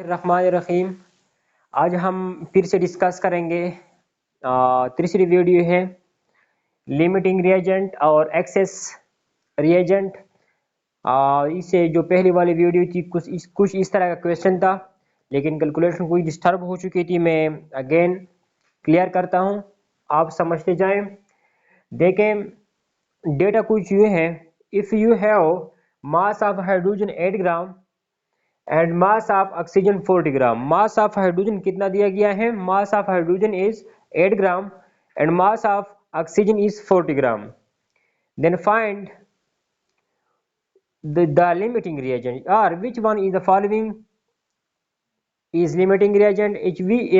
रहमानिर्रहीम। आज हम फिर से डिस्कस करेंगे तीसरी वीडियो है लिमिटिंग रिएजेंट और एक्सेस रिएजेंट। इससे जो पहली वाली वीडियो थी कुछ इस तरह का क्वेश्चन था, लेकिन कैलकुलेशन कोई डिस्टर्ब हो चुकी थी। मैं अगेन क्लियर करता हूँ, आप समझते जाएं। देखें, डेटा कुछ ये है। If you have mass of hydrogen 8 gram and mass of oxygen 40 gram. Mass of hydrogen कितना दिया गया है? Mass of hydrogen is 8 gram and mass of oxygen is 40 gram. Then find the limiting reagent, or which one is the following is limiting reagent,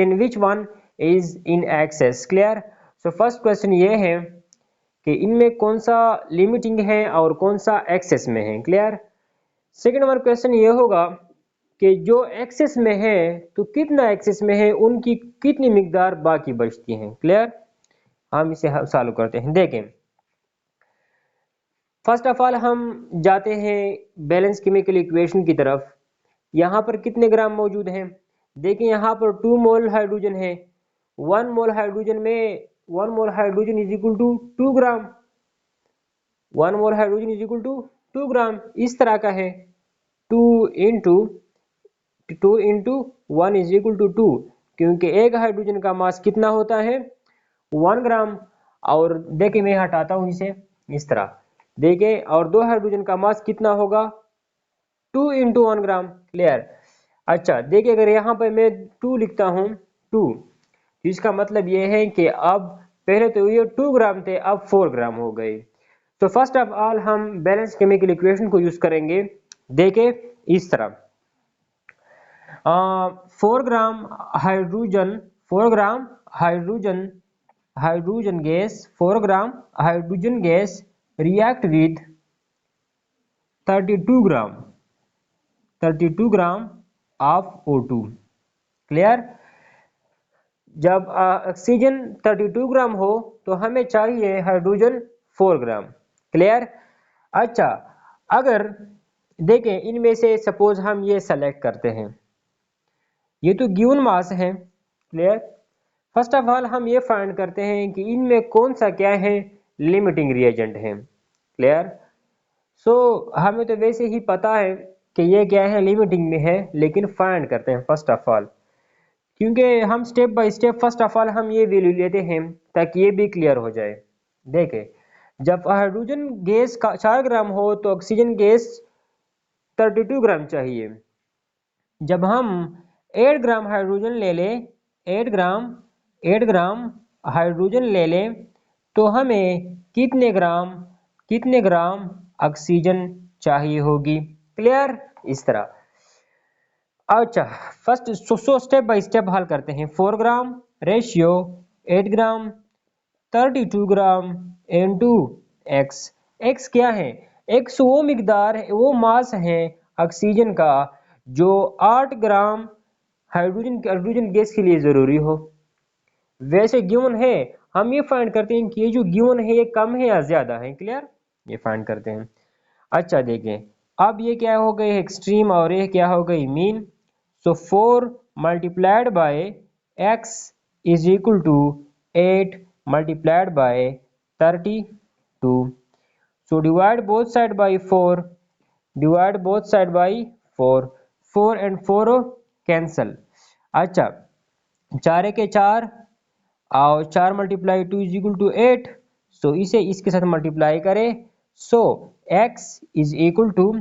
in which one is in excess. Clear? So first question ये है कि इनमें कौन सा limiting है और कौन सा एक्सेस में है। क्लियर? सेकेंड नंबर क्वेश्चन ये होगा कि जो एक्सेस में है तो कितना एक्सेस में है, उनकी कितनी मिकदार बाकी बचती है। क्लियर? हम इसे सॉल्व करते हैं। देखें, फर्स्ट ऑफ ऑल हम जाते हैं बैलेंस केमिकल इक्वेशन की तरफ। यहाँ पर कितने ग्राम मौजूद हैं? देखिए, यहाँ पर 2 मोल हाइड्रोजन है। 1 मोल हाइड्रोजन में 1 mole hydrogen is equal to 2 gram. 1 mole hydrogen is equal to 2 gram. इस तरह का है 2 इंटू 1 इज इक्वल टू 2, क्योंकि एक हाइड्रोजन का मास कितना होता है? 1 ग्राम। और देखिए, मैं हटाता हूँ इसे इस तरह। देखिए, और 2 हाइड्रोजन का मास कितना होगा? 2 इंटू 1 ग्राम। क्लियर? अच्छा, देखिए, अगर यहाँ पर मैं 2 लिखता हूँ 2, इसका मतलब ये है कि अब पहले तो ये 2 ग्राम थे, अब 4 ग्राम हो गए। तो फर्स्ट ऑफ ऑल हम बैलेंस केमिकल इक्वेशन को यूज करेंगे। देखिए इस तरह, 4 gram hydrogen 4 gram hydrogen gas 4 gram hydrogen gas react with 32 gram of O2। Clear? जब ऑक्सीजन 32 ग्राम हो तो हमें चाहिए हाइड्रोजन 4 ग्राम। क्लियर? अच्छा, अगर देखें इनमें से सपोज हम ये सेलेक्ट करते हैं, ये तो गिवन मास है। क्लियर? फर्स्ट ऑफ ऑल हम ये फाइंड करते हैं कि इनमें कौन सा क्या है, लिमिटिंग रिएजेंट है। क्लियर? सो हमें तो वैसे ही पता है कि ये क्या है, लिमिटिंग में है, लेकिन फाइंड करते हैं फर्स्ट ऑफ ऑल, क्योंकि हम step by step first of all हम ये वैल्यू लेते हैं ताकि ये भी क्लियर हो जाए। देखें, जब हाइड्रोजन गैस का 4 ग्राम हो तो ऑक्सीजन गैस 32 ग्राम चाहिए। जब हम 8 ग्राम हाइड्रोजन ले लें 8 ग्राम हाइड्रोजन ले लें तो हमें कितने ग्राम ऑक्सीजन चाहिए होगी। क्लियर? इस तरह। अच्छा, फर्स्ट स्टेप बाय स्टेप हल करते हैं। 4 ग्राम रेशियो 8 ग्राम 32 ग्राम इनटू एक्स। एक्स क्या है? एक्स वो मिकदार है, वो मास है ऑक्सीजन का जो 8 ग्राम हाइड्रोजन गैस के लिए जरूरी हो। वैसे गिवन है, हम ये फाइंड करते हैं कि ये जो गिवन है ये कम है या ज्यादा है। क्लियर? ये फाइंड करते हैं। अच्छा, देखें, अब ये क्या हो गई एक्सट्रीम और ये क्या हो गई mean. So 4 multiplied by x is equal to 8 multiplied by 32। So divide both side by 4, 4 and 4 cancel. अच्छा, 4 के 4 और 4 multiply 2 is equal to 8। So इसे इसके साथ मल्टीप्लाई करें। So x is equal to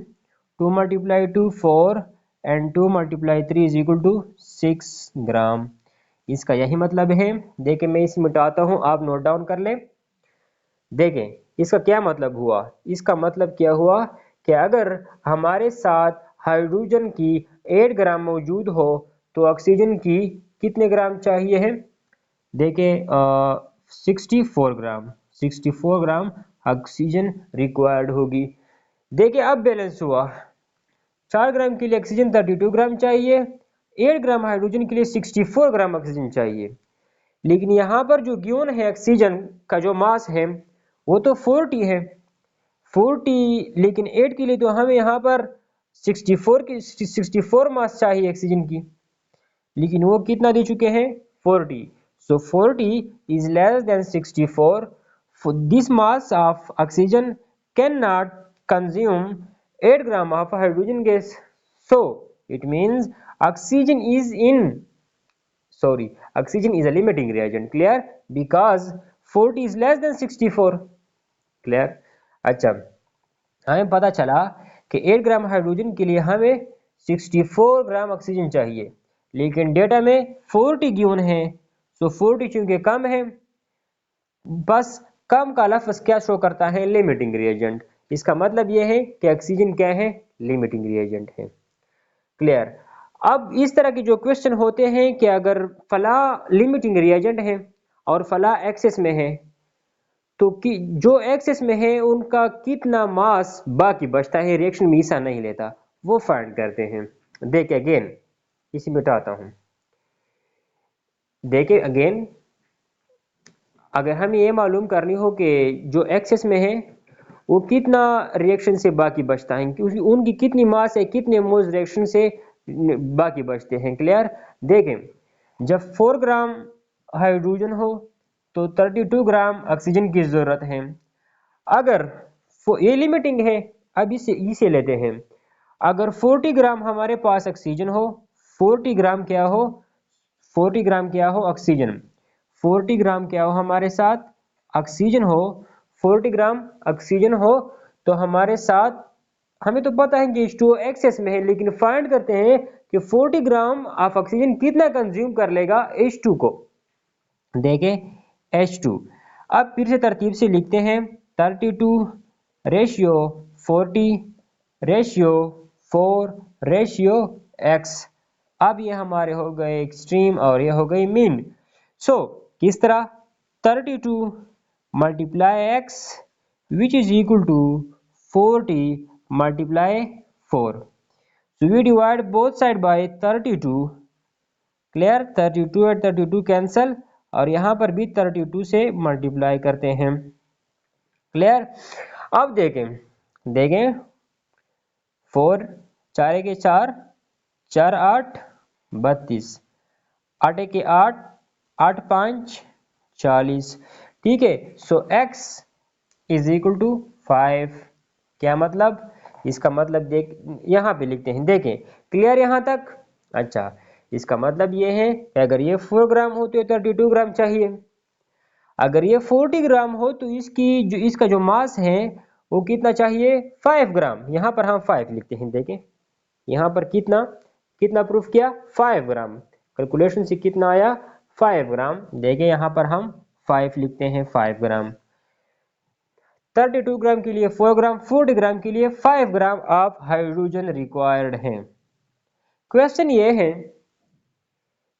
2 multiply 2 4 and 2 multiply 3 is equal to 6 gram. इसका यही मतलब है। देखें, मैं इसे मिटाता हूं, आप नोट डाउन कर लें। देखें, इसका क्या मतलब हुआ। इसका मतलब क्या हुआ कि अगर हमारे साथ हाइड्रोजन की 8 ग्राम मौजूद हो तो ऑक्सीजन की कितने ग्राम चाहिए है? देखें, 64 ग्राम ऑक्सीजन रिक्वायर्ड होगी। देखिए, अब बैलेंस हुआ। 4 ग्राम के लिए ऑक्सीजन 32 ग्राम चाहिए, 8 ग्राम हाइड्रोजन के लिए 64 ग्राम ऑक्सीजन चाहिए। लेकिन यहाँ पर जो गिवन है ऑक्सीजन का जो मास है वो तो 40 है 40, लेकिन 8 के लिए तो हमें यहाँ पर 64 मास चाहिए ऑक्सीजन की, लेकिन वो कितना दे चुके हैं 40। सो 40 is less than 64। This mass of oxygen can not consume 8 gram of hydrogen gas. So it means oxygen is in oxygen is a limiting reagent, clear, because 40 is less than 64, clear। अच्छा, हमें पता चला कि 8 gram hydrogen के लिए हमें 64 gram oxygen चाहिए, लेकिन डेटा में 40 गिवन है। सो 40 चूंकि कम है, बस कम का लफ्ज क्या शो करता है, लिमिटिंग रिएजेंट। इसका मतलब यह है कि ऑक्सीजन क्या है, लिमिटिंग रिएजेंट है, क्लियर। अब इस तरह के जो क्वेश्चन होते हैं कि अगर फला लिमिटिंग रिएजेंट है और फला एक्सेस में है, तो कि जो एक्सेस में है उनका कितना मास बाकी बचता है, रिएक्शन में हिस्सा नहीं लेता, वो फाइंड करते हैं। देखिए अगेन, इसी मिटाता हूं, देखिए अगेन, अगर हमें ये मालूम करनी हो कि जो एक्सेस में है वो कितना रिएक्शन से बाकी बचता है, क्योंकि उनकी कितनी मास है, कितने मोल्स रिएक्शन से बाकी बचते हैं, क्लियर। देखें, जब 4 ग्राम हाइड्रोजन हो तो 32 ग्राम ऑक्सीजन की जरूरत है। अगर ये लिमिटिंग है, अब इसे लेते हैं। अगर 40 ग्राम हमारे पास ऑक्सीजन हो, 40 ग्राम क्या हो, 40 ग्राम क्या हो ऑक्सीजन, 40 ग्राम क्या हो हमारे साथ ऑक्सीजन हो, 40 ग्राम ऑक्सीजन हो, तो हमारे साथ हमें तो पता है कि H2O एक्सेस में है, लेकिन फाइंड करते हैं कि 40 ग्राम ऑफ ऑक्सीजन कितना कंज्यूम कर लेगा H2 को। देखें H2, अब फिर से तरतीब से लिखते हैं, 32 रेशियो 40 रेशियो 4 रेशियो x। अब ये हमारे हो गए एक्सट्रीम और ये हो गई मीन। सो किस तरह, 32 multiply x which is equal to 40 multiply 4। So we divide both side by 32, clear. 32 और 32 कैंसल, और यहां पर भी 32 से मल्टीप्लाई करते हैं, क्लियर। अब देखें 4 4 के 4 4 8 32, 8 के 8 8 5 40, ठीक है। सो x इज इक्वल टू 5। क्या मतलब, इसका मतलब देख यहां पे लिखते हैं, देखें क्लियर यहां तक। अच्छा, इसका मतलब ये है कि अगर ये 4 ग्राम हो तो 32 ग्राम चाहिए, अगर ये 40 ग्राम हो तो इसका जो मास है वो कितना चाहिए, 5 ग्राम। यहां पर हम 5 लिखते हैं, देखें यहां पर कितना कितना प्रूफ किया, 5 ग्राम। कैलकुलेशन से कितना आया, 5 ग्राम। देखें यहां पर हम 5 लिखते हैं, 5 ग्राम। 32 ग्राम के लिए 4 ग्राम, 40 ग्राम के लिए 5 ग्राम ऑफ हाइड्रोजन रिक्वायर्ड है। क्वेश्चन ये है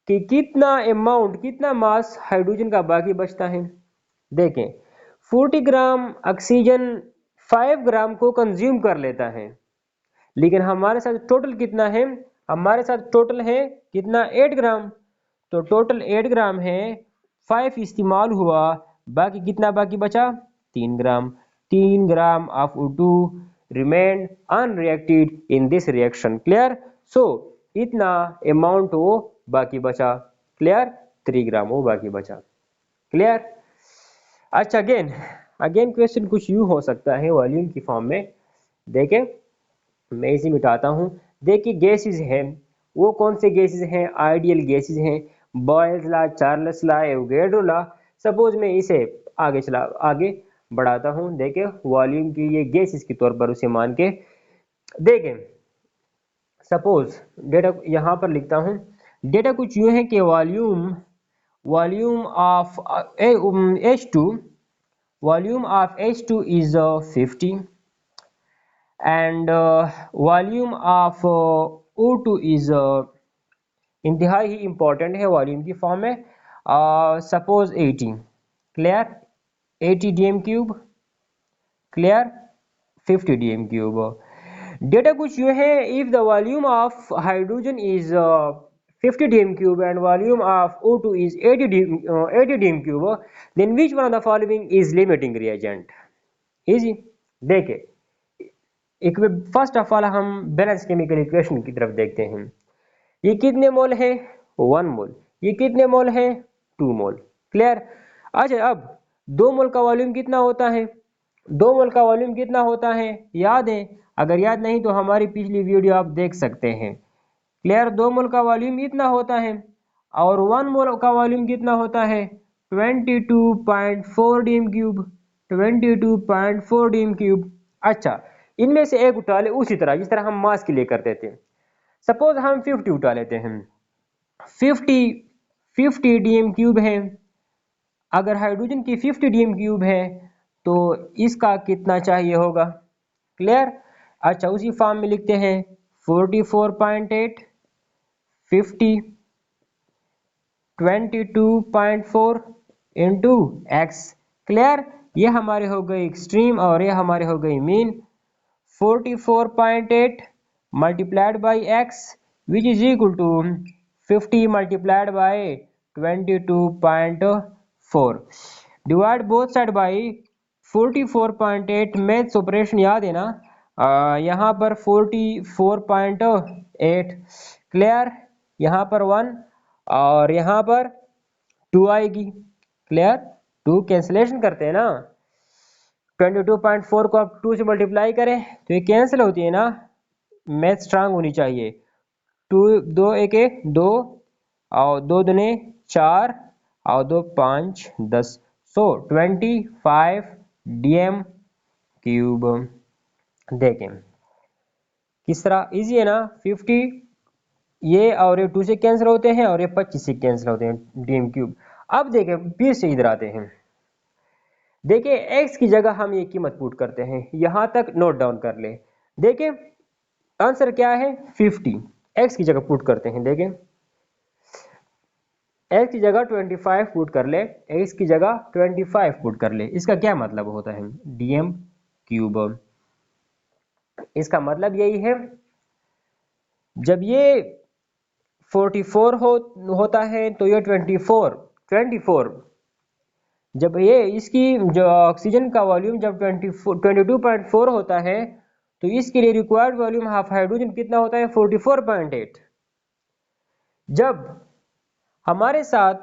कि कितना अमाउंट, कितना मास हाइड्रोजन का बाकी बचता है। देखें 40 ग्राम ऑक्सीजन 5 ग्राम को कंज्यूम कर लेता है, लेकिन हमारे साथ टोटल कितना है, हमारे साथ टोटल है कितना, 8 ग्राम। तो टोटल 8 ग्राम है, 5 इस्तेमाल हुआ, बाकी कितना बाकी बचा, 3 gram. 3 gram of O2 remain unreacted in this reaction, clear. So इतना अमाउंट वो बाकी बचा, क्लियर, 3 ग्राम वो बाकी बचा, क्लियर। अच्छा, अगेन क्वेश्चन कुछ यूं हो सकता है वॉल्यूम की फॉर्म में। देखें मैं इसे मिटाता हूं। देखिए गैसेस हैं, वो कौन से गैसेस हैं, आइडियल गैसेस हैं, Boyle's law, Charles law, Avogadro law. Suppose मैं इसे आगे बढ़ाता हूं। देखें वॉल्यूम की ये गैसेस के तौर पर उसे मान के देखें, सपोज डेटा यहां पर लिखता हूं। डेटा कुछ यूं है कि volume of H2 is 50 and volume of O2 is इंतहाई ही इंपॉर्टेंट है वॉल्यूम की फॉर्म में। Suppose 80, clear, 80 dm3, clear, 50 dm3। Data कुछ यूं है, if the volume of hydrogen is 50 dm3 and volume of O2 is 80 dm3, then which one of the following is limiting reagent? Easy। देखे first of all हम balance chemical equation की तरफ देखते हैं। ये कितने मोल है? 1 मोल। ये कितने मोल है? 2 मोल। क्लियर? अच्छा, अब 2 मोल का वॉल्यूम कितना होता है? 2 मोल का वॉल्यूम कितना होता है याद है? अगर याद नहीं तो हमारी पिछली वीडियो आप देख सकते हैं। क्लियर? 2 मोल का वॉल्यूम इतना होता है और 1 मोल का वॉल्यूम कितना होता है? 22.4 डीएम क्यूब। 22.4 DM cube. अच्छा, इनमें से एक उठा ले उसी तरह जिस तरह हम मास के लिए करते थे। सपोज हम 50 उठा लेते हैं। 50 डीएम क्यूब है। अगर हाइड्रोजन की 50 डीएम क्यूब है तो इसका कितना चाहिए होगा? क्लियर? अच्छा, उसी फॉर्म में लिखते हैं 44.8 50 22.4 इंटू एक्स। क्लियर? ये हमारे हो गई एक्सट्रीम और ये हमारे हो गई mean. 44.8 multiplied by x which is equal to 50 multiplied by 22.4 divide both side by 44.8। Maths operation याद है ना? यहाँ पर 44.8। क्लियर? यहाँ पर 1 और यहाँ पर 2 आएगी। क्लियर? 2 कैंसिलेशन करते हैं ना। 22.4 को आप 2 से मल्टीप्लाई करें तो ये कैंसिल होती है ना। मैथ स्ट्रांग होनी चाहिए। 2 2 एक 2 और 2 दुने 4 और 2 5 10 सो 25 डीएम क्यूब। देखें किस तरह इजी है ना। 50 ये और ये 2 से कैंसिल होते हैं और ये 25 से कैंसिल होते हैं डीएम क्यूब। अब देखें फिर से इधर आते हैं। देखिए x की जगह हम ये कीमत पुट करते हैं, यहां तक नोट डाउन कर ले। देखिए आंसर क्या है? 50। x की जगह पुट करते हैं। देखें x की जगह 25 पुट कर ले, x की जगह 25 पुट कर ले। इसका क्या मतलब होता है? DM cube. इसका मतलब यही है जब ये 44 होता है तो ये 24 जब ये इसकी जो ऑक्सीजन का वॉल्यूम जब 22.4 होता है तो इसके लिए रिक्वायर्ड वॉल्यूम ऑफ हाइड्रोजन कितना होता है? 44.8। जब हमारे साथ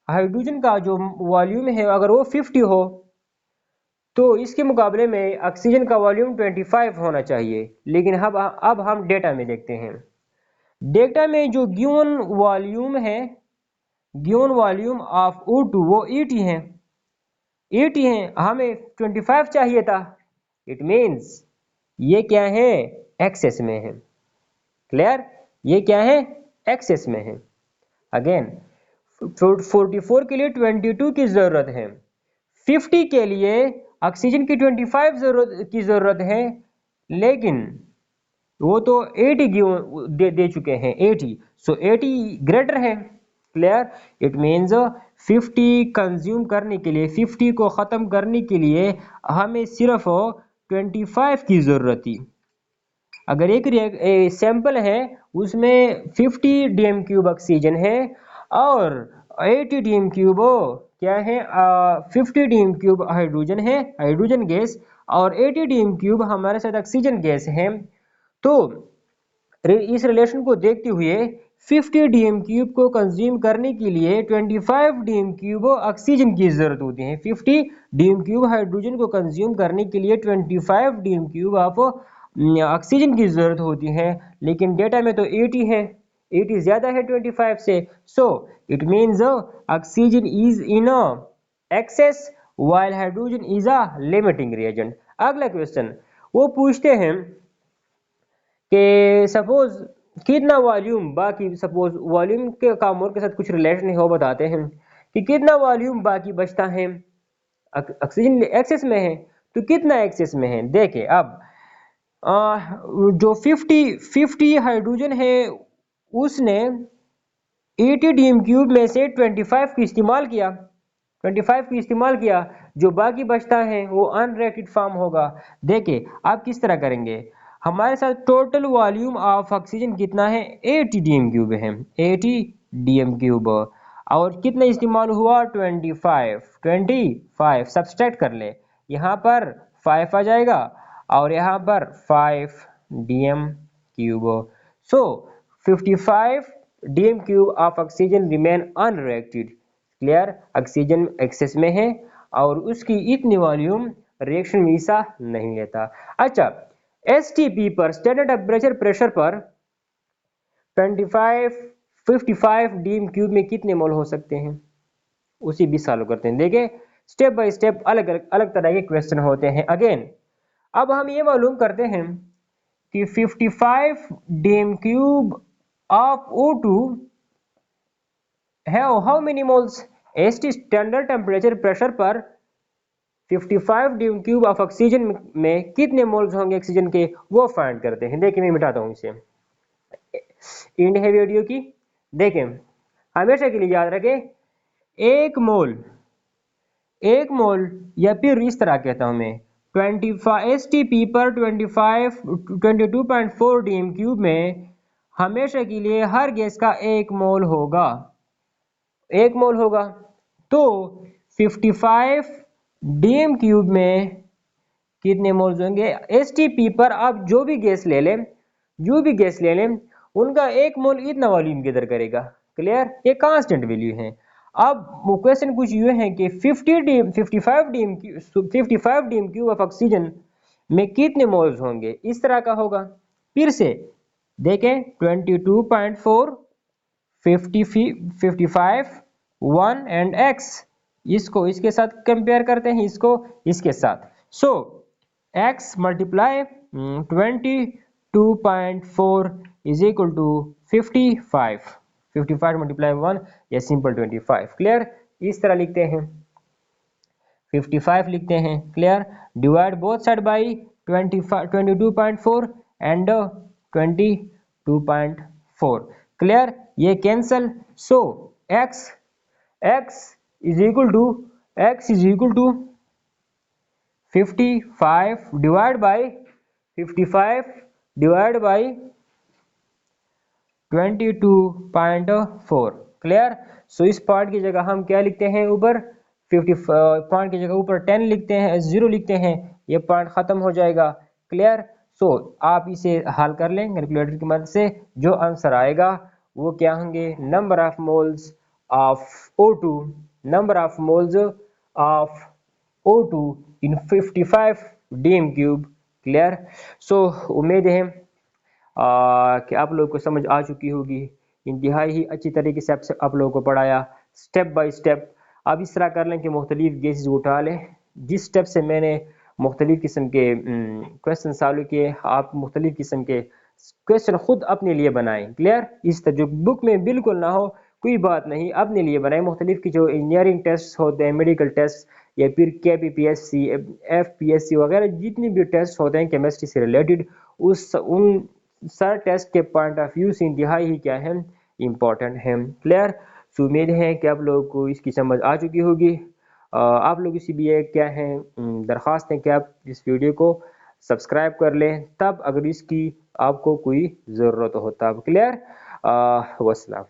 हाइड्रोजन का जो वॉल्यूम है अगर वो 50 हो तो इसके मुकाबले में ऑक्सीजन का वॉल्यूम 25 होना चाहिए। लेकिन अब हम डेटा में देखते हैं। डेटा में जो गिवन वॉल्यूम है, गिवन वॉल्यूम ऑफ O2 वो 80 है। 80 है, हमें 25 चाहिए था। इट मीन्स ये क्या है? एक्सेस में है। क्लियर? ये क्या है? एक्सेस में है। अगेन 44 के लिए 22 की जरूरत है, 50 के लिए ऑक्सीजन की 25 की जरूरत है, लेकिन वो तो 80 दे चुके हैं 80, सो 80 ग्रेटर है। क्लियर? इट मीन्स 50 कंज्यूम करने के लिए, 50 को ख़त्म करने के लिए हमें सिर्फ 25 की ज़रूरत थी। अगर एक सैंपल है उसमें 50 डीएम क्यूब ऑक्सीजन है और 80 डीएम क्यूब क्या है? 50 डीएम क्यूब हाइड्रोजन है, हाइड्रोजन गैस, और 80 डीएम क्यूब हमारे साथ ऑक्सीजन गैस है। तो इस रिलेशन को देखते हुए 50 डीएम क्यूब को कंज्यूम करने के लिए 25 डीएम क्यूब ऑक्सीजन की जरूरत होती है। 50 डीएम क्यूब हाइड्रोजन को कंज्यूम करने के लिए 25 डीएम क्यूब ऑफ ऑक्सीजन की जरूरत होती है। लेकिन डेटा में तो 80 है, 80 ज्यादा है 25 से। So it means oxygen is in excess while hydrogen is a limiting reagent. अगला क्वेश्चन वो पूछते हैं कि सपोज कितना वॉल्यूम बाकी, सपोज वॉल्यूम के काम और के साथ कुछ रिलेशन है वो बताते हैं कि कितना वॉल्यूम बाकी बचता है। ऑक्सीजन एक्सेस में है तो कितना एक्सेस में है? देखे अब जो 50 हाइड्रोजन है उसने 80 डीएम क्यूब में से 25 की इस्तेमाल किया, 25 की इस्तेमाल किया, जो बाकी बचता है वो अनरेटेड फॉर्म होगा। देखिए आप किस तरह करेंगे। हमारे साथ टोटल वॉल्यूम ऑफ ऑक्सीजन कितना है? 80 डीएम क्यूब है, 80 डीएम क्यूब, और कितना इस्तेमाल हुआ? 25 सब्सट्रैक्ट कर ले, यहाँ पर 5 आ जाएगा और यहाँ पर 5 dm cube. So 55 dm cube of oxygen remain unreacted. Clear, oxygen excess में है और उसकी इतनी वॉल्यूम रिएक्शन में हिस्सा नहीं लेता। अच्छा, एसटीपी पर स्टैंडर्ड टेम्परेचर प्रेशर पर 55 डीएम क्यूब में कितने मोल हो सकते हैं, उसी भी सॉल्व करते हैं। देखिए स्टेप बाय स्टेप अलग अलग तरह के क्वेश्चन होते हैं। अगेन अब हम ये मालूम करते हैं कि 55 डीएम क्यूब ऑफ O2 है how many moles. ST standard temperature pressure पर 55 डीएम क्यूब ऑफ ऑक्सीजन में कितने मोल्स होंगे ऑक्सीजन के, वो फाइंड करते हैं। देखिए मैं मिटाता हूं इसे, इंड है वीडियो की। देखें हमेशा के लिए याद रखें, एक मोल या फिर इस तरह कहता हूं मैं 25 एसटीपी पर 22.4 डीएम क्यूब में हमेशा के लिए हर गैस का एक मोल होगा। तो 55 डीएम क्यूब में कितने मोल्स होंगे एसटीपी पर। आप जो भी गैस ले लें उनका एक मोल इतना वॉल्यूम किधर करेगा। क्लियर, ये कांस्टेंट वैल्यू है। अब क्वेश्चन कुछ ये है कि 55 डीएम क्यूब ऑफ ऑक्सीजन में कितने मोल्स होंगे, इस तरह का होगा। फिर से देखें 22.4 55 1 एंड x, इसको इसके साथ कंपेयर करते हैं, इसको इसके साथ। So x multiply 22.4 is equal to 55 multiply 1 या सिंपल 25। क्लियर, इस तरह लिखते हैं 55 लिखते हैं। Clear, divide both side by 22.4 and 22.4। Clear, ये cancel. So x is equal to 55 divide by 22.4। Clear, so इस पार्ट की जगह हम क्या लिखते हैं, ऊपर 50 पॉइंट की जगह ऊपर 10 लिखते हैं, 0 लिखते हैं, ये पॉइंट खत्म हो जाएगा। क्लियर, सो आप इसे हल कर लें कैलकुलेटर की मदद से। जो आंसर आएगा वो क्या होंगे, number of moles of O2 in 55 DM cube. Clear, so उम्मीद है कि आप लोगों को समझ आ चुकी होगी। इंतहाई ही अच्छी तरीके से आप लोगों को पढ़ाया स्टेप बाय स्टेप। आप इस तरह कर लें कि मुख्तलिफ गैसेज उठा लें। जिस स्टेप से मैंने मुख्तलिफ किस्म के क्वेश्चन सॉल्व किए, आप मुख्तलिफ किस्म के क्वेश्चन खुद अपने लिए बनाएं। क्लियर, इस तरह जो बुक में बिल्कुल ना हो कोई बात नहीं, अपने लिए बनाएं। मुख्तलिफ की जो इंजीनियरिंग टेस्ट होते हैं, मेडिकल टेस्ट या फिर KPPSC FPSC वगैरह जितने भी टेस्ट होते हैं केमिस्ट्री से रिलेटेड, उन सर टेस्ट के पॉइंट ऑफ व्यू से इंतहाई ही क्या है, इम्पोर्टेंट है। क्लियर, सो उम्मीद है कि आप लोगों को इसकी समझ आ चुकी होगी। आप लोग इसी भी क्या है दरख्वास्त है कि आप इस वीडियो को सब्सक्राइब कर लें, तब अगर इसकी आपको कोई ज़रूरत हो तब। क्लियर, वस्सलाम।